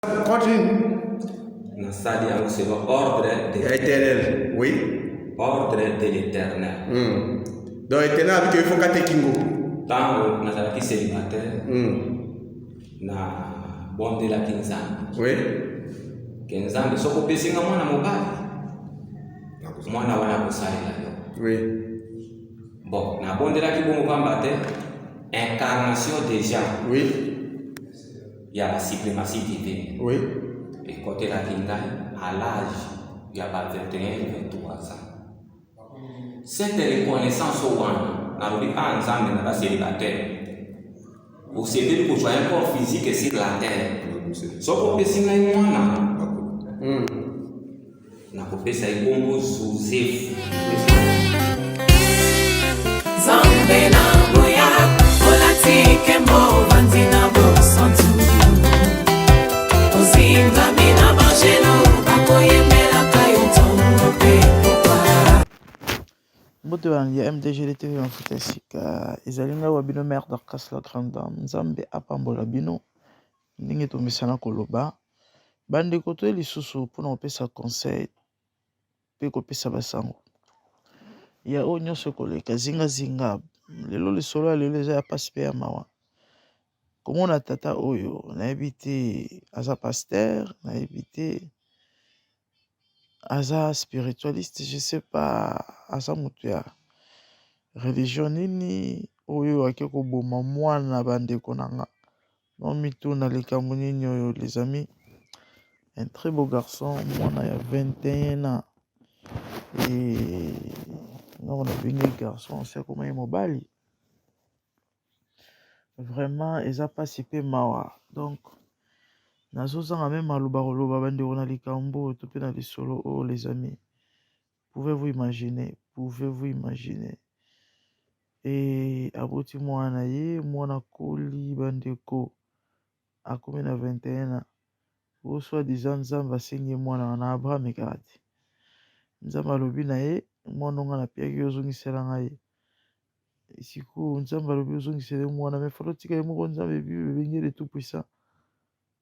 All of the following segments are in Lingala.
Continue. Nasali yangu c'est l'ordre de Éternel, oui. Ordre de l'éternel. Donc éternel avec il faut qu'à kingo. Tango nazalaki célibataire. Na bonde la kinzambe. Oui. Kinzambe soko pesinga mwana mobali. Mwana wana kosalela yo. Oui. Bon, na bonde la kibomo pamba te incarnation déjà. Oui. Il y a la suprématie divine. Oui. Et côté la kingai, à l'âge, il y a pas 21-23 ans. Cette reconnaissance au one, n'a pas ensemble dans la célibataire. Vous savez que vous avez un corps physique sur la terre. Ce qu'on peut signer moi, na kopesa ikombo Joseph. Zambe na boya, olatike mo vanzina bo santu. Ozinga mina bangelo, bakoyemela kayotongo pe pourquoi. Moto ya MDG TV en Futasika ezalinga wa bino maire d'Arcas la grande dame Nzambe apambola bino ndenge tomisana koloba bandeko to lisusu mpona kopesa conseil pe kopesa basango ya oyo nyonso koleka zingazinga lelo lisolo ya lelo eza ya pasi pe ya mawa komona tata oyo nayebi te aza pasteur nayebi te aza spiritualiste je sais pas aza moto ya religion nini oyo ake koboma mwana bandeko nanga no mituna likambo nini oyo les amis un très beau garçon mwana ya 21 ans et non on a bengi garçon c'est comme un mobali vraiment eza pasi pe mawa donc nazozanga même maloba koloba bandeko na likambo to pe na lisolo oh les amis pouvez-vous imaginer et aboti mwana ye mwana koli bandeko akomi na 21 ans o soi-disant nzambe asengi mwana na Abraham ekati nzambe alobi na ye mwana nga napiaki ozongisela ngai sikoyo nzambe alobi ozongisela mwana me falo tika ye moko nzambe bebengeli tout puissant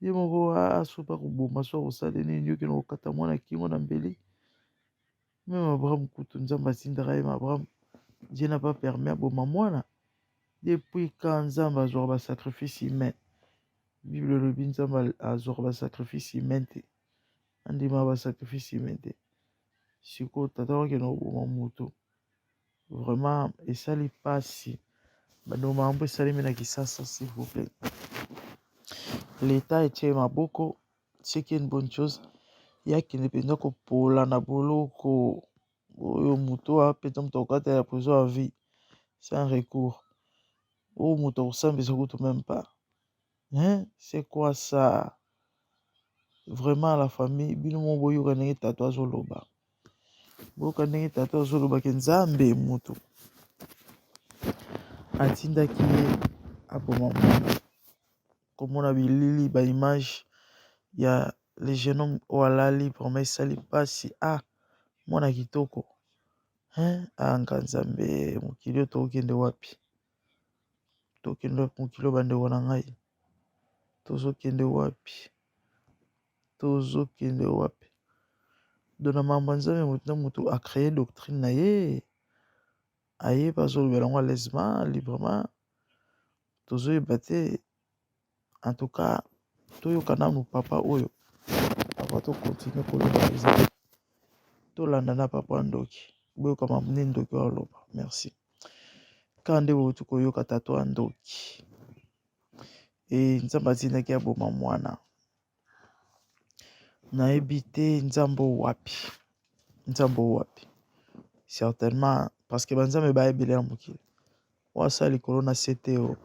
ye moko asopa koboma so akosala nini yoki na kokata mwana kingo na mbeli meme Abraham kutu nzambe atindaka ye ma Abraham Dieu n'a pas permis aboma mwana depuis quand nzambe azwaka basacrifice humain bible elobi nzambe azwaka basacrifice humain te andima basacrifice humain te sikoyo tata wakende koboma moto vraiment esali pasi bandeko makambo esalemi na kisasa s'il vous plaît l'état etie maboko c'est une bonne chose yakende mpenza kopola na boloko oyo moto apesa moto akokata ya prison ya vie sans recours oyo moto akosambisa kutu même pas hein? C'est quoi ça vraiment la famille bino mo boyoka ndenge tata azoloba boyoka ndenge tata azolobaki nzambe moto atindaki ye aboma mwana komona bilili baimage ya le jeune homme oyo alali vraiment esali mpasi mwana kitoko anga nzambe mokili oyo tokokende wapi tokende wapi mokili oyo bandeko na ngai tozokende wapi dona mambo nzambe moto na moto acreye doctrine na ye ayeba azolobela yango alaisement librement tozoyeba te en tout cas toyoka nanu papa oyo ava tokontinue koloba eza tolanda na papa ndoki boyoka mambo nini ndoki oyo aloba merci kaka nde bouti koyoka tato ya ndoki nzambe atindaki aboma mwana nayebi te nzambe wapi certainement parce que banzambe bayebele na mokili oyo asala likolo na se te oyo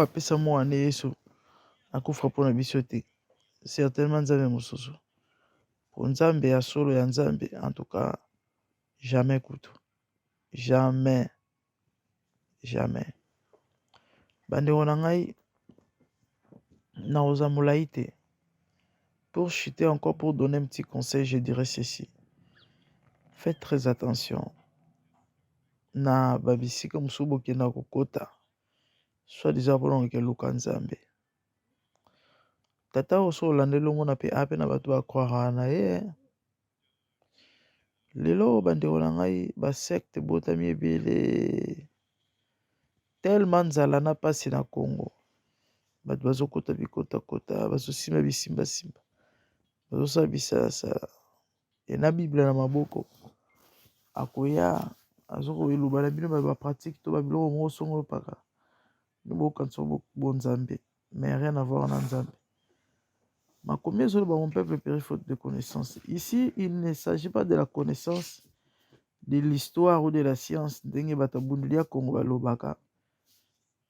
apesa mwana yesu akufa mpona biso te certainement nzambe mosusu po nzambe ya solo ya nzambe en tout cas jamais kutu jamais bandeko na ngai naoza molai te pour chuter encore pour donner un petit conseil je dirais ceci faites très attention na babisika mosusu bokenda kokota soit déjà mpona kokeluka nzambe tata oso olandeli ongo na pe ape na bato bakroira na ye. Lelo bandeko na ngai basecte botami ebele tellement nzala na pasi na Congo. Bato bazokota bikotakota, bazosimba bisimbasimba, bazosala bisalasala. E na Bible na maboko akoya azokobeluba na bino bapratique to babiloko moko songolo paka bokanisa bonzambe, mais rien à voir na nzambe. Makomi ezoloba mon peuple périt faute de connaissance. Ici, il ne s'agit pas de la connaissance de l'histoire ou de la science ndenge bato bundulia Congo balobaka.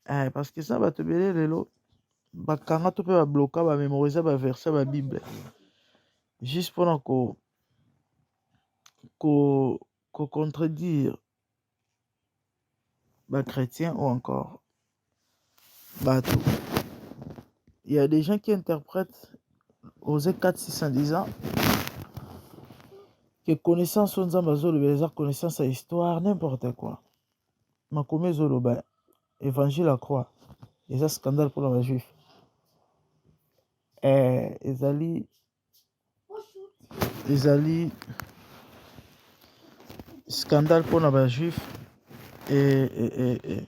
Parce que ça bato bele lelo bakanga to pe babloka ba mémoriser ba verset ba Bible. Juste pendant ko contredire ba chrétiens ou encore bato. Il y a des gens qui interprètent Osée 4:6 en disant que connaissance aux Nzambe les connaissance à histoire, n'importe quoi. Makomé Zoloba, évangile à croix, et un scandale pour les juifs. Ezali scandale pour les juifs et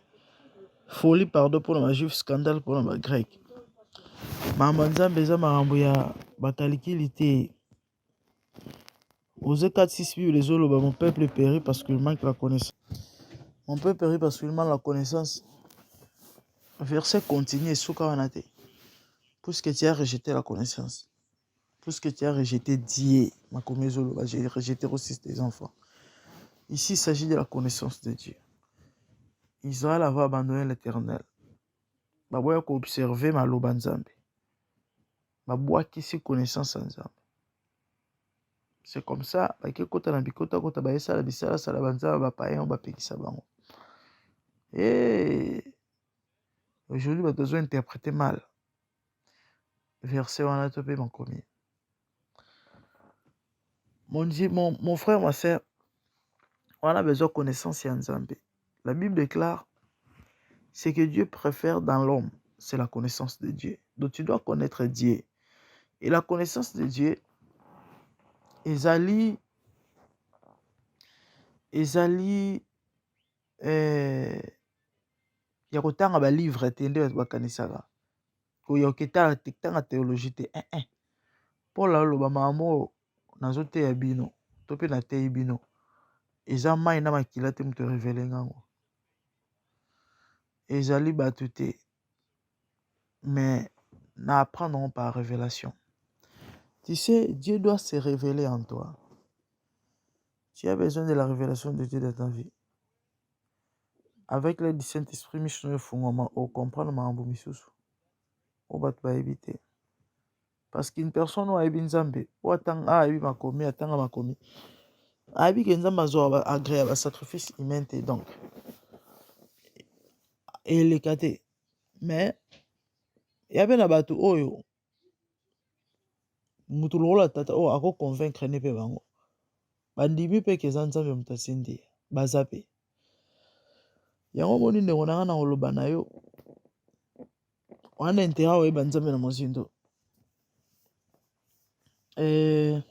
folie pardon pour les juifs, scandale pour les grecs. Mamanzambe eza marambo ya batalikilité. Osée 4:6 Bible les Zoloba, mon peuple périt parce qu'il manque la connaissance. Mon peuple périt parce qu'il manque la connaissance. Verset continue, Soukawanate. Puisque tu as rejeté la connaissance, puisque tu as rejeté Dieu, j'ai rejeté aussi tes enfants. Ici, il s'agit de la connaissance de Dieu. Israël avait abandonné l'Éternel. Baboya ko observer maloba nzambe. Baboya qui se connaissance nzambe. C'est comme ça, baki kota na bikota kota ba esa la bisala sala banzaba ba païen ba pekisa bango. Et aujourd'hui, ba besoin interpréter mal. Verset wana to pe makomi. Mon frère, ma soeur, on a besoin de connaissance en Nzambe. La Bible déclare ce que Dieu préfère dans l'homme, c'est la connaissance de Dieu. Donc tu dois connaître Dieu. Et la connaissance de Dieu, ezali ya kotanga ba livre tende bakanisaka. Ko ya ketala tanga théologie te Paul aloba mamo nazote ya bino to pe na te bino. Eza mai na makila te muto révélé ngango. Ezali batu te. Mais na apprendre par révélation. Tu sais, Dieu doit se révéler en toi. Tu as besoin de la révélation de Dieu dans ta vie. Avec l'aide du Saint-Esprit, Michel Fungoma, au comprendre ma ambo misusu. Au bat ba éviter. Parce qu'une personne ou a ebi nzambe, ou attend a ebi makomi, attend makomi. A ebi que nzambe azo agréable à sacrifice humain te donc. Et les kate. Mais, yabe na batu oyo. Mutu lola tata o ako convaincre ne pe bango. Bandimi pe ke nzambe mutasindi. Bazape. Yango moni ndeko na ngana oloba na yo. Wana intera o eba nzambe na mozindo. Na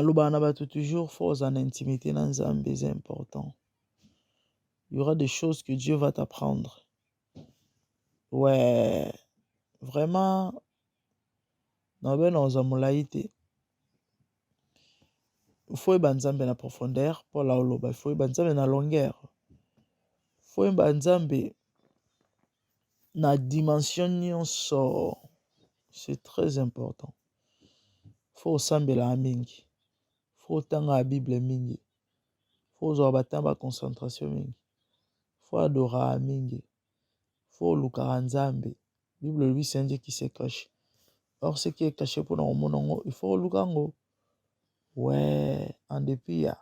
loba na batu toujours force en intimité na nzambe, c'est important. Il y aura des choses que Dieu va t'apprendre. Ouais, vraiment, il faut eba nzambe na profondeur pour la oloba, il faut eba nzambe na longueur. Il faut eba nzambe na dimension nyonso. C'est très important. Il faut sambela mingi. Il faut tanga la Bible mingi. Il faut zobatamba concentration mingi. Il faut adorer mingi. Il faut lukara nzambe. Bible lui c'est un Dieu qui se cache. Or ce qui est caché pour nous monongo, il faut lukango. Ouais, en dépit ya.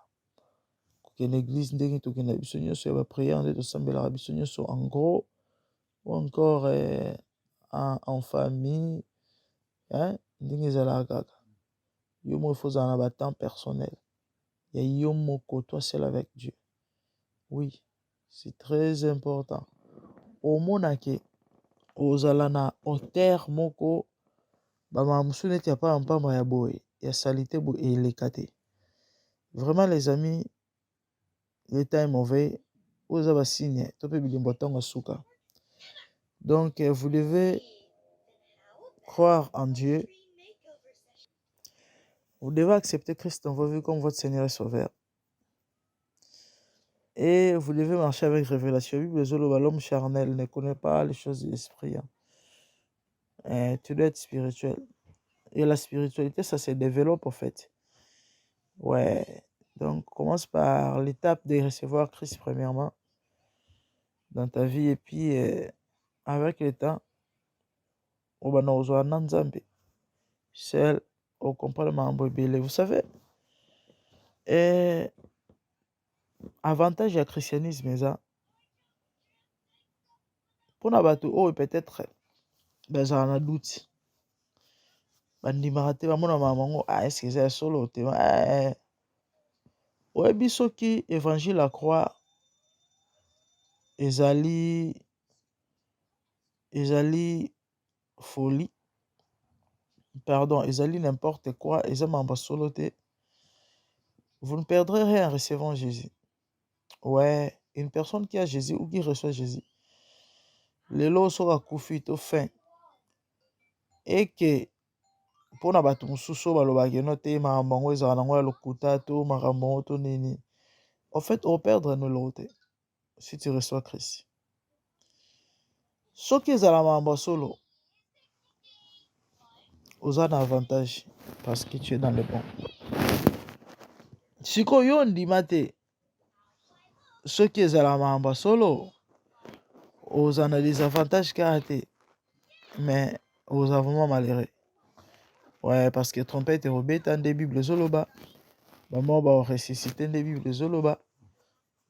Que l'église ndenge to kena bisonyo so ba prière de sambela bisonyo so en gros ou encore en famille. Hein? Ndenge zala kaka. Yo mo faut en avoir temps personnel. Ya yo moko toi seul avec Dieu. Oui, c'est très important. Au monake ozala na hauteur moko bamamusu neti ya pamba ya boye ya salité boye eleka te. Vraiment les amis, l'état est mauvais. Oza ba signe to pe bilimbo tonga suka. Donc vous devez croire en Dieu. Vous devez accepter Christ dans vos vies comme votre Seigneur et Sauveur. Et vous devez marcher avec révélation. La Bible dit l'homme charnel ne connaît pas les choses de l'esprit. Tu dois être spirituel. Et la spiritualité, ça se développe en fait. Ouais. Donc commence par l'étape de recevoir Christ premièrement dans ta vie. Et puis avec le temps, on va nous voir Nzambe. Seul au comprendre. Vous savez, et avantage du christianisme, ça, pour nous battre, oh, peut-être, ben, ça en a doute. Bandimaraté, ba mona mamango, ah, est-ce que c'est solo, te, ouais, bisoki, évangile à croix, ezali folie, pardon, ezali n'importe quoi, ezamamba solo te. Vous ne perdrez rien en recevant Jésus. Ouais, une personne qui a Jésus ou qui reçoit Jésus, les lots sera koufi to fin. Et que pour na batu mususu balobaki no te makambo ezala nango ya lokuta to makambo to nini. En fait, on perdre nos lots si tu reçois Christ. Soki ezala makambo solo, oza na avantage parce que tu es dans le bon. Siko yo ndima te, soki ezala makambo solo, oza na des avantages kaka te, mais oza vraiment malheureux. Ouais, parce que trompette et robeta des Bibles zoloba, maman ba ressusciter des Bibles zoloba,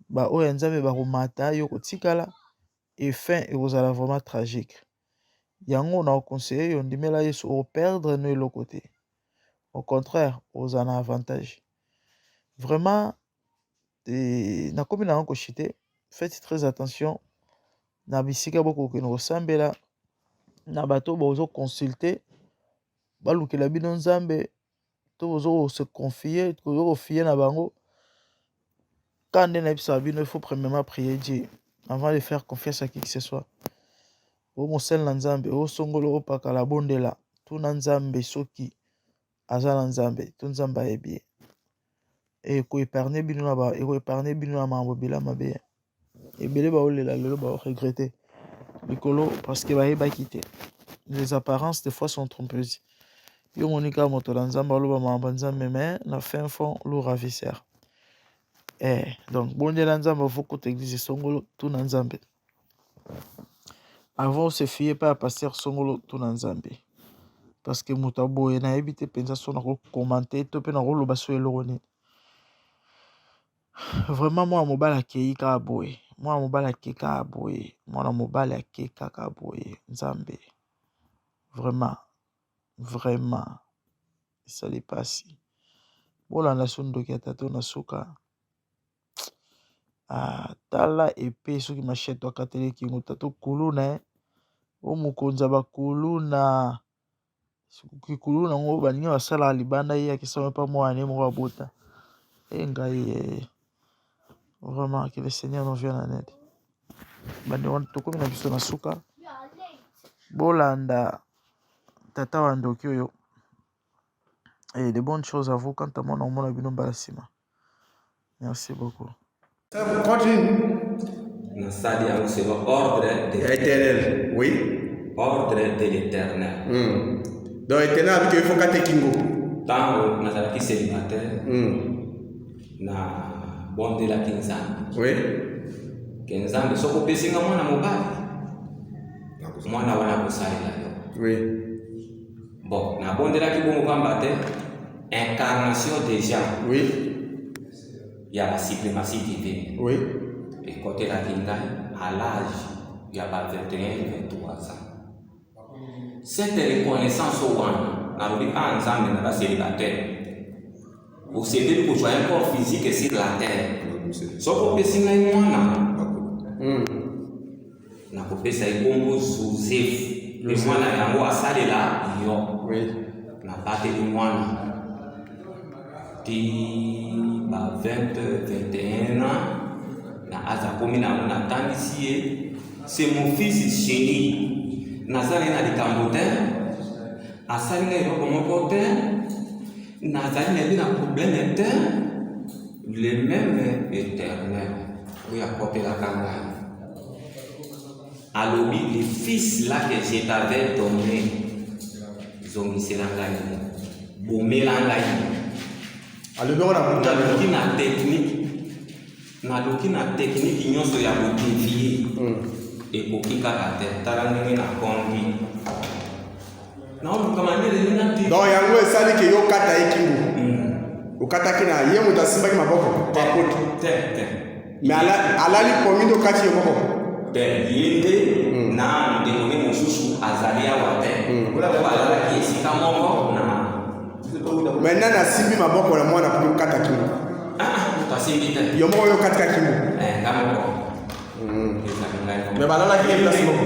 ba oya nzambe ba komata yo kotikala, et fin et ozala vraiment tragique. Yango na conseiller yo ndimela yesu o perdre no le côté. Au contraire, oza na avantage. Vraiment, na komi na ko chité, faites très attention. Na bisika boko ko no sambela, na bato bozo consulter. Balukela bino nzambe to bozo se confier to fier na bango. Quand on est à bino, il faut premièrement prier Dieu avant de faire confiance à qui que ce soit. O mosel na nzambe o songolo o pakala bondela tu na nzambe soki azala nzambe tu nzamba ebi e ko épargner bino na ba e ko épargner bino na mambo bila mabe e belé ba olela lelo ba regretter likolo parce que ba eba quitter. Les apparences des fois sont trompeuses. Yo monika moto la nzamba lo ba mambo nzambe mais na fin fond lo ravisseur. Donc bondela nzamba faut que l'église songolo tu na nzambe. Avant, on se fiait pas à passer songolo tout dans Zambie. Parce que Moutabo et na évité pensa son commenter, topé na rolo basso et l'oroni. Vraiment, moi, mon bal à keika boy. Moi, mon bal à keka boy. Moi, mon bal à keka boy. Zambie. Vraiment. Vraiment. Ça n'est pas si. Bon, la nation de Katato Nasuka. Ah, tala épée, ceux qui m'achètent au catholique, qui m'ont tato kuluna. O mukonza bakuluna. Kuluna ngo baninga basala libanda ya kisome pas moi ne mo bota. Ngai vraiment que le Seigneur nous vienne en aide. Bandi on to komi na biso na suka. Bolanda tata wandoki oyo. Et de bonnes choses à vous quand à mon omona bino balasima. Merci beaucoup. Ça continue. Nasali a c'est l'ordre de Éternel, oui. Ordre de l'Éternel. Donc éternel avec il faut kate kingo. Tango nazalaki célibataire. Na bondela kinzambe. Oui. Kinzambe soko pesinga mwana mobali. Mwana wana kosalela yo. Oui. Bon, na bondela ki bongo kamba te incarnation déjà. Oui. Il y a la suprématie divine. Oui. Et côté la kingai à l'âge il y a pas 21 et 23 ans. Cette reconnaissance au one, n'a pas ensemble dans la célibataire. Vous savez que vous avez un corps physique sur la terre. Ce qu'on peut signer moi, na nakopesa ekombo Joseph le mwana yango asalela yo Oui. nabateli mwana ti ba 21 ans na aza komi nango natangisi ye c'est mon fils chéri nazali na likambo te asali nga eloko moko te nazali na ye na problème te le même éternel oyo akopelaka ngai alobi le fils là que je t'avais donné zongisela ngai bomela ngai alobi ngo na kutana naluki na technique nyonso ya kodevie ekoki kaka te tala ndenge nakongi naoluka manele nina ti donc yango esali ke yo okata ye kingo okataki na ye moto asimbaki maboko papoto te mais alali komi nde okati ye moko te ye nde na ndekone mosusu azali awa te balalaki esika moko na maintenant nasimbi maboko na mwana mpo okata kingo tasimbi te yo moko yo okatika kingo nga moko mais balalaki ye place moko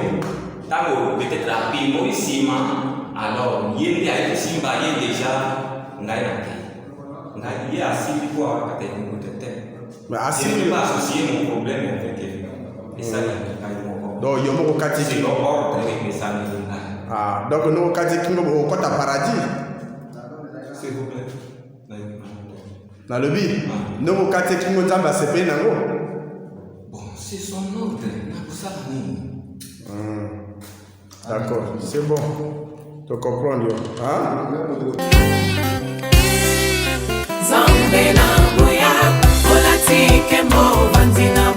ntango peut-être apimo esima alors ye nde ayekosimba ye déjà ngai na te ngai ye asimbi po akata ekingo te te mais asimbi pas associer mon problème avec elle et ça ngai moko donc yo moko okati c'est kingo l'ordre ekesami ngai donc no okati kingo okota paradis s'il vous plaît nalobi ndenge okati kingo nzambe asepeli nango bon c'est son ordre nakosala nini d'accord c'est bon to comprendre yo Zambe na nguya, olatike mo vanzina